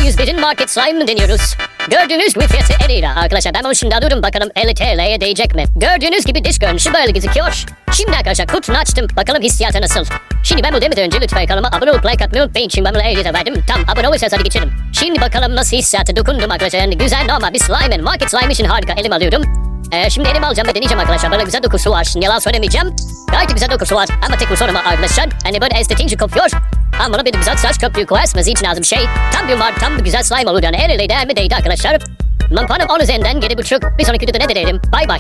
101'in market slime'ını deniyoruz. Gördüğünüz gibi fiyatı 50 lira arkadaşlar. Ben bunu şimdi alıyorum, bakalım 50 TL'ye değecek mi? Gördüğünüz gibi dış görünüşü böyle gözüküyor. Şimdi arkadaşlar kutunu açtım. Bakalım hissiyatı nasıl? Şimdi ben bu demeden önce lütfen kanalıma abone olup like atmayı unutmayın. Şimdi ben bunu 50 lira verdim. Tam abone olursanız hadi geçelim. Şimdi bakalım nasıl hissiyatı, dokundum arkadaşlar. Yani güzel, normal bir slime. Market slime için harika. Elim alıyorum. Şimdi elime alacağım ve deneyeceğim arkadaşlar. Böyle güzel dokusu var. Şimdi yalan söylemeyeceğim. Gayet güzel dokusu var. Ama tek bir sorun var arkadaşlar. Hani böyle estetiğince kopuyor. Ama bana bir güzel saç köprüyü koyarsanız için lazım şey. Tam bir güzel slime olur yani. El ele değer mi değdi arkadaşlar. Manpanım 10 üzerinden 7,5. Bir sonraki videoda ne deneyelim? Bay bay.